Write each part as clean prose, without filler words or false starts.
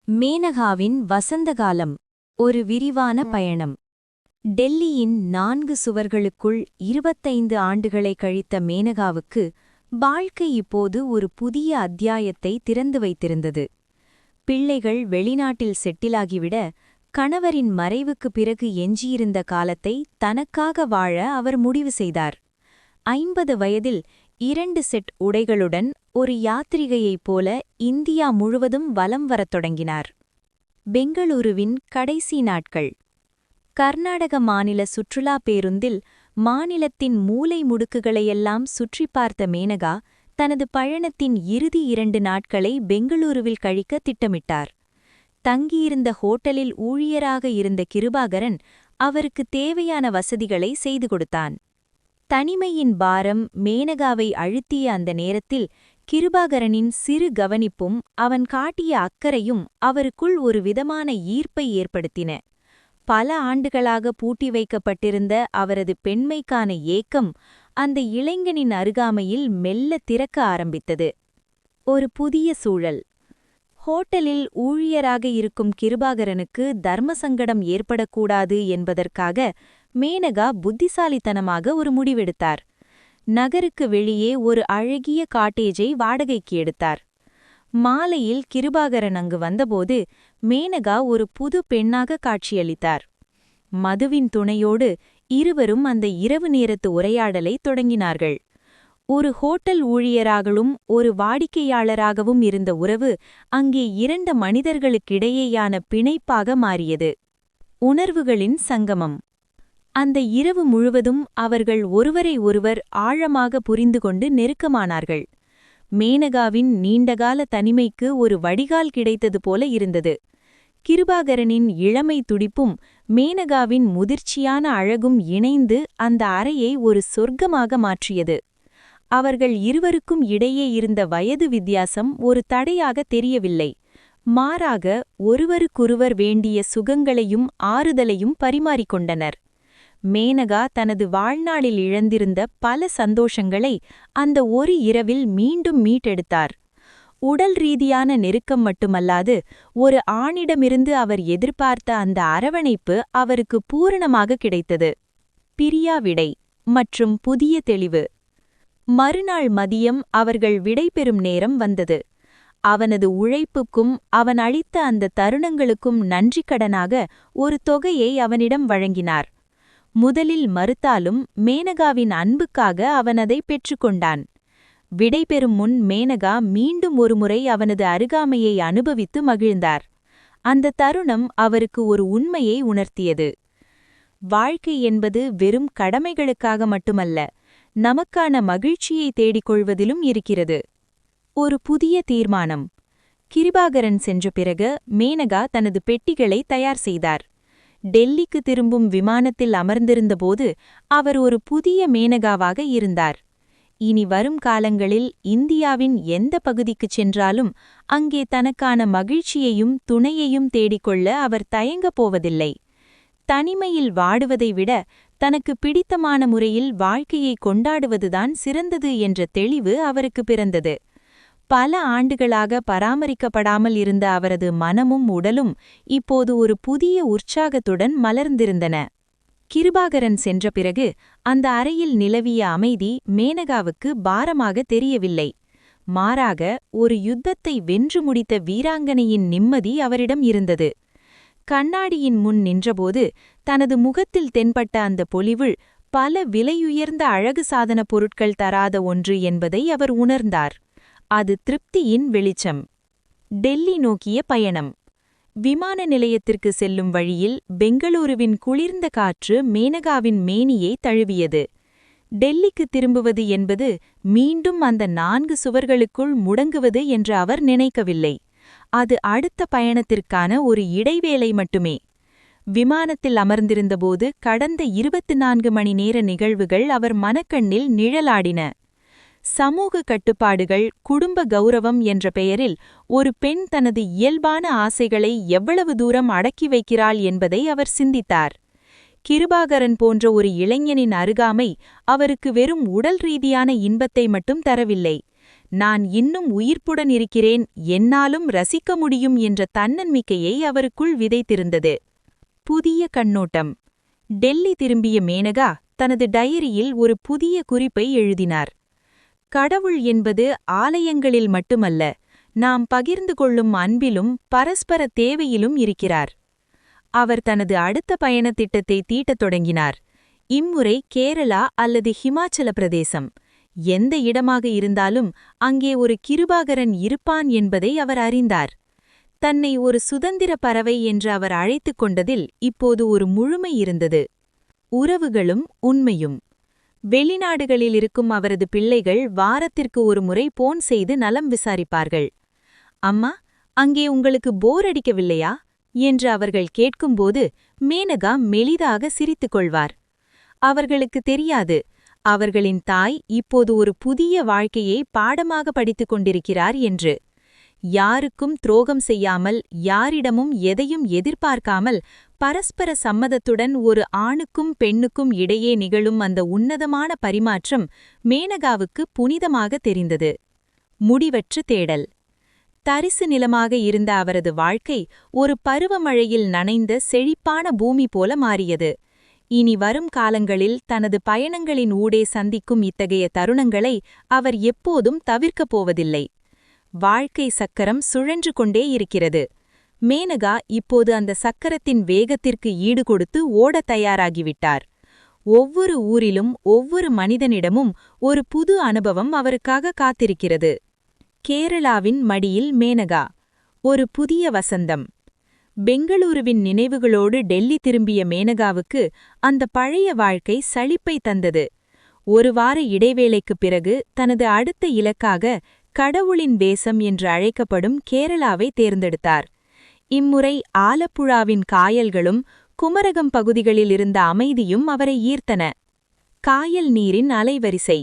மேனகாவின் வசந்தகாலம் ஒரு விரிவான பயணம். டெல்லியின் 4 சுவர்களுக்குள் 25 ஆண்டுகளை கழித்த மேனகாவுக்கு வாழ்க்கை இப்போது ஒரு புதிய அத்தியாயத்தை திறந்து வைத்திருந்தது. பிள்ளைகள் வெளிநாட்டில் செட்டிலாகிவிட, கணவரின் மறைவுக்குப் பிறகு எஞ்சியிருந்த காலத்தை தனக்காக வாழ அவர் முடிவு செய்தார். 50 வயதில் 2 செட் உடைகளுடன் ஒரு யாத்திரிகையைப் போல இந்தியா முழுவதும் வலம் வரத் தொடங்கினார். பெங்களூருவின் கடைசி நாட்கள். கர்நாடக மாநில சுற்றுலா பேருந்தில் மாநிலத்தின் மூலை முடுக்குகளையெல்லாம் சுற்றிப் பார்த்த மேனகா தனது பயணத்தின் இறுதி 2 நாட்களை பெங்களூருவில் கழிக்க திட்டமிட்டார். தங்கியிருந்த ஹோட்டலில் ஊழியராக இருந்த கிருபாகரன் அவருக்கு தேவையான வசதிகளை செய்து கொடுத்தான். தனிமையின் பாரம் மேனகாவை அழுத்திய அந்த நேரத்தில் கிருபாகரனின் சிறு கவனிப்பும் அவன் காட்டிய அக்கறையும் அவருக்குள் ஒரு விதமான ஈர்ப்பை ஏற்படுத்தின. பல ஆண்டுகளாக பூட்டி வைக்கப்பட்டிருந்த அவரது பெண்மைக்கான ஏக்கம் அந்த இளைஞனின் அருகாமையில் மெல்ல திறக்க ஆரம்பித்தது. ஒரு புதிய சூழல். ஹோட்டலில் ஊழியராக இருக்கும் கிருபாகரனுக்கு தர்மசங்கடம் ஏற்படக்கூடாது என்பதற்காக மேனகா புத்திசாலித்தனமாக ஒரு முடிவெடுத்தார். நகருக்கு வெளியே ஒரு அழகிய காட்டேஜை வாடகைக்கு எடுத்தார். மாலையில் கிருபாகரன் அங்கு வந்தபோது மேனகா ஒரு புது பெண்ணாக காட்சியளித்தார். மதுவின் துணையோடு இருவரும் அந்த இரவு நேரத்து உரையாடலை தொடங்கினார்கள். ஒரு ஹோட்டல் ஊழியராகவும் ஒரு வாடிக்கையாளராகவும் இருந்த உறவு அங்கே 2 மனிதர்களுக்கிடையேயான பிணைப்பாக மாறியது. உணர்வுகளின் சங்கமம். அந்த இரவு முழுவதும் அவர்கள் ஒருவரை ஒருவர் ஆழமாக புரிந்துகொண்டு நெருக்கமானார்கள். மேனகாவின் நீண்டகால தனிமைக்கு ஒரு வடிகால் கிடைத்தது போல இருந்தது. கிருபாகரனின் இளமை துடிப்பும் மேனகாவின் முதிர்ச்சியான அழகும் இணைந்து அந்த அறையை ஒரு சொர்க்கமாக மாற்றியது. அவர்கள் இருவருக்கும் இடையே இருந்த வயது வித்தியாசம் ஒரு தடையாக தெரியவில்லை. மாறாக ஒருவருக்கொருவர் வேண்டிய சுகங்களையும் ஆறுதலையும் பரிமாறிக்கொண்டனர். மேனகா தனது வாழ்நாளில் இழந்திருந்த பல சந்தோஷங்களை அந்த ஒரு இரவில் மீண்டும் மீட்டெடுத்தார். உடல் ரீதியான நெருக்கம் மட்டுமல்லாது, ஒரு ஆணிடமிருந்து அவர் எதிர்பார்த்த அந்த அரவணைப்பு அவருக்கு பூரணமாக கிடைத்தது. பிரியா விடை மற்றும் புதிய தெளிவு. மறுநாள் மதியம் அவர்கள் விடைபெறும் நேரம் வந்தது. அவனது உழைப்புக்கும் அவன் அளித்த அந்த தருணங்களுக்கும் நன்றிக்கடனாக ஒரு தொகையை அவனிடம் வழங்கினார். முதலில் மறுத்தாலும் மேனகாவின் அன்புக்காக அவன் அதை பெற்றுக்கொண்டான். விடைபெறும் முன் மேனகா மீண்டும் ஒருமுறை அவனது அருகாமையை அனுபவித்து மகிழ்ந்தார். அந்த தருணம் அவருக்கு ஒரு உண்மையை உணர்த்தியது. வாழ்க்கை என்பது வெறும் கடமைகளுக்காக மட்டுமல்ல, நமக்கான மகிழ்ச்சியை தேடிக்கொள்வதிலும் இருக்கிறது. ஒரு புதிய தீர்மானம். கிருபாகரன் சென்ற பிறகு மேனகா தனது பெட்டிகளை தயார் செய்தார். டெல்லிக்கு திரும்பும் விமானத்தில் அமர்ந்திருந்தபோது அவர் ஒரு புதிய மேனகாவாக இருந்தார். இனி வரும் காலங்களில் இந்தியாவின் எந்த பகுதிக்குச் சென்றாலும் அங்கே தனக்கான மகிழ்ச்சியையும் துணையையும் தேடிக்கொள்ள அவர் தயங்கப் போவதில்லை. தனிமையில் வாடுவதை விட தனக்கு பிடித்தமான முறையில் வாழ்க்கையை கொண்டாடுவதுதான் சிறந்தது என்ற தெளிவு அவருக்கு பிறந்தது. பல ஆண்டுகளாக பராமரிக்கப்படாமல் இருந்த அவரது மனமும் உடலும் இப்போது ஒரு புதிய உற்சாகத்துடன் மலர்ந்திருந்தன. கிருபாகரன் சென்ற பிறகு அந்த அறையில் நிலவிய அமைதி மேனகாவுக்கு பாரமாக தெரியவில்லை. மாறாக ஒரு யுத்தத்தை வென்று முடித்த வீராங்கனையின் நிம்மதி அவரிடம் இருந்தது. கண்ணாடியின் முன் நின்றபோது தனது முகத்தில் தென்பட்ட அந்த பொலிவு பல விலையுயர்ந்த அழகு சாதன பொருட்கள் தராத ஒன்று என்பதை அவர் உணர்ந்தார். அது திருப்தியின் வெளிச்சம். டெல்லி நோக்கிய பயணம். விமான நிலையத்திற்கு செல்லும் வழியில் பெங்களூருவின் குளிர்ந்த காற்று மேனகாவின் மேனியை தழுவியது. டெல்லிக்கு திரும்புவது என்பது மீண்டும் அந்த 4 சுவர்களுக்குள் முடங்குவது என்று அவர் நினைக்கவில்லை. அது அடுத்த பயணத்திற்கான ஒரு இடைவேளை மட்டுமே. விமானத்தில் அமர்ந்திருந்தபோது கடந்த 24 மணி நேர நிகழ்வுகள் அவர் மனக்கண்ணில் நிழலாடின. சமூக கட்டுப்பாடுகள், குடும்ப கௌரவம் என்ற பெயரில் ஒரு பெண் தனது இயல்பான ஆசைகளை எவ்வளவு தூரம் அடக்கி வைக்கிறாள் என்பதை அவர் சிந்தித்தார். கிருபாகரன் போன்ற ஒரு இளைஞனின் அருகாமை அவருக்கு வெறும் உடல் ரீதியான இன்பத்தை மட்டும் தரவில்லை, நான் இன்னும் உயிர்ப்புடன் இருக்கிறேன், என்னாலும் ரசிக்க முடியும் என்ற தன்னம்பிக்கையை அவருக்குள் விதைத்திருந்தது. புதிய கண்ணோட்டம். டெல்லி திரும்பிய மேனகா தனது டைரியில் ஒரு புதிய குறிப்பை எழுதினார். கடவுள் என்பது ஆலயங்களில் மட்டுமல்ல, நாம் பகிர்ந்து கொள்ளும் அன்பிலும் பரஸ்பர தேவையிலும் இருக்கிறார். அவர் தனது அடுத்த பயணத் திட்டத்தை தீட்டத் தொடங்கினார். இம்முறை கேரளா அல்லது ஹிமாச்சல பிரதேசம். எந்த இடமாக இருந்தாலும் அங்கே ஒரு கிருபாகரன் இருப்பான் என்பதை அவர் அறிந்தார். தன்னை ஒரு சுதந்திர பறவை என்று அவர் அழைத்துக் கொண்டதில் இப்போது ஒரு முழுமை இருந்தது. உறவுகளும் உண்மையும். வெளிநாடுகளில் இருக்கும் அவரது பிள்ளைகள் வாரத்திற்கு ஒரு முறை போன் செய்து நலம் விசாரிப்பார்கள். அம்மா, அங்கே உங்களுக்கு போர் அடிக்கவில்லையா என்று அவர்கள் கேட்கும்போது மேனகா மெலிதாக சிரித்துக் கொள்வார். அவர்களுக்கு தெரியாது, அவர்களின் தாய் இப்போது ஒரு புதிய வாழ்க்கையை பாடமாக படித்துக் கொண்டிருக்கிறார் என்று. யாருக்கும் துரோகம் செய்யாமல், யாரிடமும் எதையும் எதிர்பார்க்காமல், பரஸ்பர சம்மதத்துடன் ஒரு ஆணுக்கும் பெண்ணுக்கும் இடையே நிகழும் அந்த உன்னதமான பரிமாற்றம் மேனகாவுக்கு புனிதமாக தெரிந்தது. முடிவற்று தேடல். தரிசு நிலமாக இருந்த அவரது வாழ்க்கை ஒரு பருவமழையில் நனைந்த செழிப்பான பூமி போல மாறியது. இனி வரும் காலங்களில் தனது பயணங்களின் ஊடே சந்திக்கும் இத்தகைய தருணங்களை அவர் எப்போதும் தவிர்க்கப் போவதில்லை. வாழ்க்கை சக்கரம் சுழன்று கொண்டே இருக்கிறது. மேனகா இப்போது அந்த சக்கரத்தின் வேகத்திற்கு ஈடுகொடுத்து ஓடத் தயாராகிவிட்டார். ஒவ்வொரு ஊரிலும் ஒவ்வொரு மனிதனிடமும் ஒரு புது அனுபவம் அவருக்காக காத்திருக்கிறது. கேரளாவின் மடியில் மேனகா. ஒரு புதிய வசந்தம். பெங்களூருவின் நினைவுகளோடு டெல்லி திரும்பிய மேனகாவுக்கு அந்த பழைய வாழ்க்கை சலிப்பை தந்தது. ஒரு வார இடைவேளைக்குப் பிறகு தனது அடுத்த இலக்காக கடவுளின் தேசம் என்று அழைக்கப்படும் கேரளாவை தேர்ந்தெடுத்தார். இம்முறை ஆலப்புழாவின் காயல்களும் குமரகம் பகுதிகளில் இருந்த அமைதியும் அவரை ஈர்த்தன. காயல் நீரின் அலைவரிசை.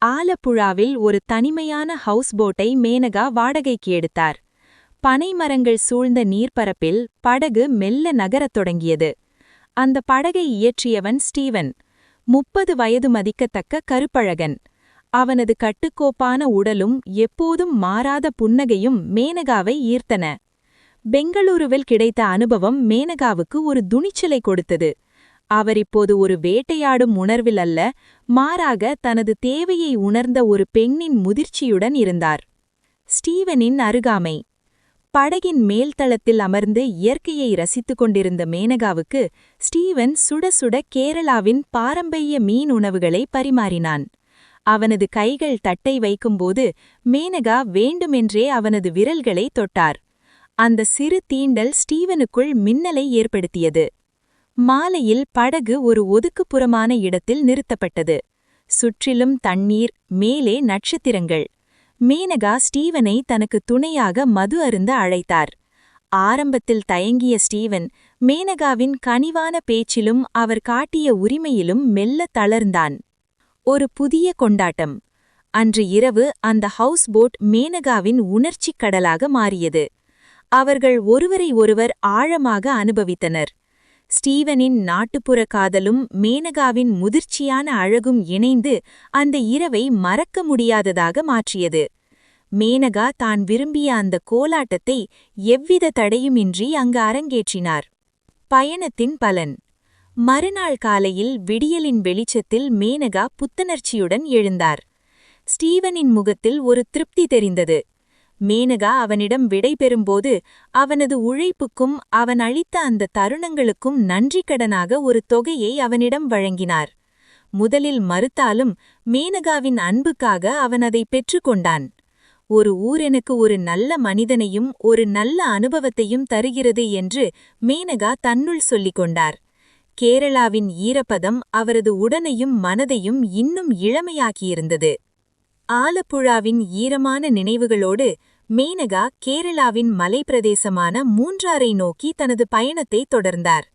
ஆலப்புழாவில் ஒரு தனிமையான ஹவுஸ் போட்டை மேனகா வாடகைக்கு எடுத்தார். பனைமரங்கள் சூழ்ந்த நீர்ப்பரப்பில் படகு மெல்ல நகரத் தொடங்கியது. அந்த படகை இயற்றியவன் ஸ்டீவன். 30 வயது மதிக்கத்தக்க கருப்பழகன். அவனது கட்டுக்கோப்பான உடலும் எப்போதும் மாறாத புன்னகையும் மேனகாவை ஈர்த்தன. பெங்களூருவில் கிடைத்த அனுபவம் மேனகாவுக்கு ஒரு துணிச்சலை கொடுத்தது. அவர் இப்போது ஒரு வேட்டையாடும் உணர்வில் அல்ல, மாறாக தனது தேவையை உணர்ந்த ஒரு பெண்ணின் முதிர்ச்சியுடன் இருந்தார். ஸ்டீவனின் அருகாமை. படகின் மேல்தளத்தில் அமர்ந்து இயற்கையை ரசித்துக் கொண்டிருந்த மேனகாவுக்கு ஸ்டீவன் சுட சுட கேரளாவின் பாரம்பரிய மீன் உணவுகளை பரிமாறினான். அவனது கைகள் தட்டை வைக்கும்போது மேனகா வேண்டுமென்றே அவனது விரல்களை தொட்டார். அந்த சிறு தீண்டல் ஸ்டீவனுக்குள் மின்னலை ஏற்படுத்தியது. மாலையில் படகு ஒரு ஒதுக்குப்புறமான இடத்தில் நிறுத்தப்பட்டது. சுற்றிலும் தண்ணீர், மேலே நட்சத்திரங்கள். மேனகா ஸ்டீவனை தனக்கு துணையாக மது அருந்த அழைத்தார். ஆரம்பத்தில் தயங்கிய ஸ்டீவன் மேனகாவின் கனிவான பேச்சிலும் அவர் காட்டிய உரிமையிலும் மெல்ல தளர்ந்தான். ஒரு புதிய கொண்டாட்டம். அன்று இரவு அந்த ஹவுஸ் போட் மேனகாவின் உணர்ச்சிக் கடலாக மாறியது. அவர்கள் ஒருவரை ஒருவர் ஆழமாக அனுபவித்தனர். ஸ்டீவனின் நாட்டுப்புற காதலும் மேனகாவின் முதிர்ச்சியான அழகும் இணைந்து அந்த இரவை மறக்க முடியாததாக மாற்றியது. மேனகா தான் விரும்பிய அந்த கோலாட்டத்தை எவ்வித தடையுமின்றி அங்கு அரங்கேற்றினார். பயணத்தின் பலன். மறுநாள் காலையில் விடியலின் வெளிச்சத்தில் மேனகா புத்துணர்ச்சியுடன் எழுந்தார். ஸ்டீவனின் முகத்தில் ஒரு திருப்தி தெரிந்தது. மேனகா அவனிடம் விடை பெறும்போது அவனது உழைப்புக்கும் அவன் அளித்த அந்த தருணங்களுக்கும் நன்றிக்கடனாக ஒரு தொகையை அவனிடம் வழங்கினார். முதலில் மறுத்தாலும் மேனகாவின் அன்புக்காக அவன் அதை பெற்றுக்கொண்டான். ஒரு ஊர் எனக்கு ஒரு நல்ல மனிதனையும் ஒரு நல்ல அனுபவத்தையும் தருகிறது என்று மேனகா தன்னுள் சொல்லிக் கொண்டார். கேரளாவின் ஈரப்பதம் அவரது உடலையும் மனதையும் இன்னும் இளமையாக்கியிருந்தது. ஆலப்புழாவின் ஈரமான நினைவுகளோடு மேனகா கேரளாவின் மலைப்பிரதேசமான மூன்றாரை நோக்கி தனது பயணத்தை தொடர்ந்தார்.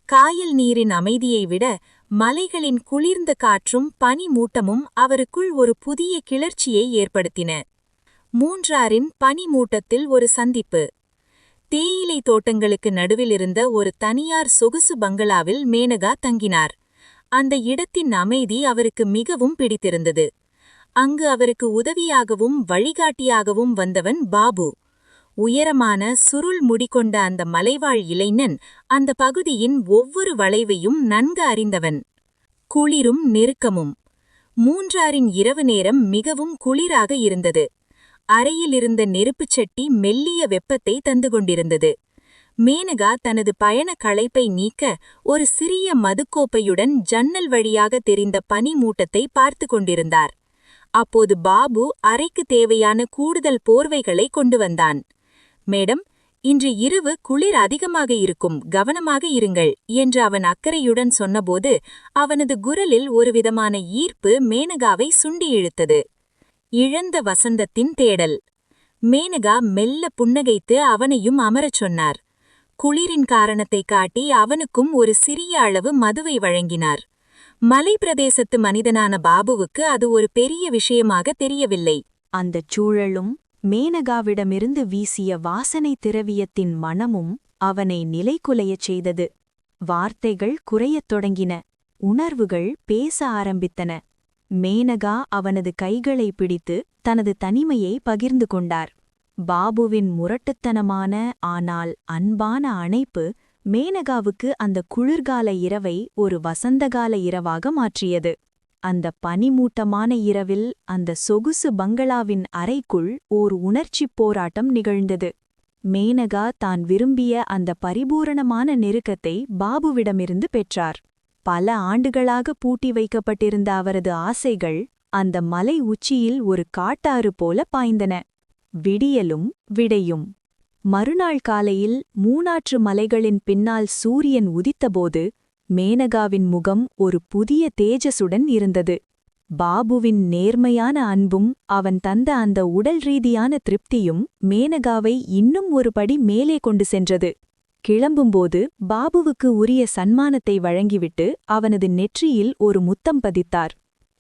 காயல் நீரின் அமைதியை விட மலைகளின் குளிர்ந்த காற்றும் பனி மூட்டமும் அவருக்குள் ஒரு புதிய கிளர்ச்சியை ஏற்படுத்தின. மூன்றாரின் பனி மூட்டத்தில் ஒரு சந்திப்பு. தேயிலை தோட்டங்களுக்கு நடுவில் இருந்த ஒரு தனியார் சொகுசு பங்களாவில் மேனகா தங்கினார். அந்த இடத்தின் அமைதி அவருக்கு மிகவும் பிடித்திருந்தது. அங்கு அவருக்கு உதவியாகவும் வழிகாட்டியாகவும் வந்தவன் பாபு. உயரமான சுருள் முடிகொண்ட அந்த மலைவாழ் இளைஞன் அந்த பகுதியின் ஒவ்வொரு வளைவையும் நன்கு அறிந்தவன். குளிரும் நெருக்கமும். மூன்றாரின் இரவு நேரம் மிகவும் குளிராக இருந்தது. அறையிலிருந்த நெருப்புச் சட்டி மெல்லிய வெப்பத்தை தந்து கொண்டிருந்தது. மேனகா தனது பயண களைப்பை நீக்க ஒரு சிறிய மதுக்கோப்பையுடன் ஜன்னல் வழியாக தெரிந்த பனி மூட்டத்தை பார்த்து கொண்டிருந்தார். அப்போது பாபு அறைக்கு தேவையான கூடுதல் போர்வைகளை கொண்டு வந்தான். மேடம், இன்று இரவு குளிர் அதிகமாக இருக்கும், கவனமாக இருங்கள் என்று அவன் அக்கறையுடன் சொன்னபோது அவனது குரலில் ஒருவிதமான ஈர்ப்பு மேனகாவை சுண்டி இழுத்தது. இழந்த வசந்தத்தின் தேடல். மேனகா மெல்ல புன்னகைத்து அவனையும் அமரச் சொன்னார். குளிரின் காரணத்தை காட்டி அவனுக்கும் ஒரு சிறிய அளவு மதுவை வழங்கினார். மலை பிரதேசத்து மனிதனான பாபுவுக்கு அது ஒரு பெரிய விஷயமாக தெரியவில்லை. அந்தச் சூழலும் மேனகாவிடமிருந்து வீசிய வாசனை திரவியத்தின் மணமும் அவனை நிலைகுலையச் செய்தது. வார்த்தைகள் குறையத் தொடங்கின. உணர்வுகள் பேச ஆரம்பித்தன. மேனகா அவனது கைகளை பிடித்து தனது தனிமையை பகிர்ந்து கொண்டார். பாபுவின் முரட்டுத்தனமான ஆனால் அன்பான அணைப்பு மேனகாவுக்கு அந்த குளிர்கால இரவை ஒரு வசந்தகால இரவாக மாற்றியது. அந்த பனிமூட்டமான இரவில் அந்த சொகுசு பங்களாவின் அறைக்குள் ஓர் உணர்ச்சிப் போராட்டம் நிகழ்ந்தது. மேனகா தான் விரும்பிய அந்த பரிபூரணமான நெருக்கத்தை பாபுவிடமிருந்து பெற்றார். பல ஆண்டுகளாக பூட்டி வைக்கப்பட்டிருந்த அவரது ஆசைகள் அந்த மலை உச்சியில் ஒரு காட்டாறு போல பாய்ந்தன. விடியலும் விடையும். மறுநாள் காலையில் மூணாற்று மலைகளின் பின்னால் சூரியன் உதித்தபோது மேனகாவின் முகம் ஒரு புதிய தேஜசுடன் இருந்தது. பாபுவின் நேர்மையான அன்பும் அவன் தந்த அந்த உடல் ரீதியான திருப்தியும் மேனகாவை இன்னும் ஒரு படி மேலே கொண்டு சென்றது. கிளம்பும்போது பாபுவுக்கு உரிய சன்மானத்தை வழங்கிவிட்டு அவனது நெற்றியில் ஒரு முத்தம் பதித்தார்.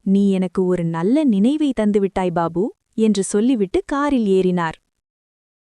"நீ எனக்கு ஒரு நல்ல நினைவை தந்துவிட்டாய் பாபு" என்று சொல்லிவிட்டு காரில் ஏறினார்.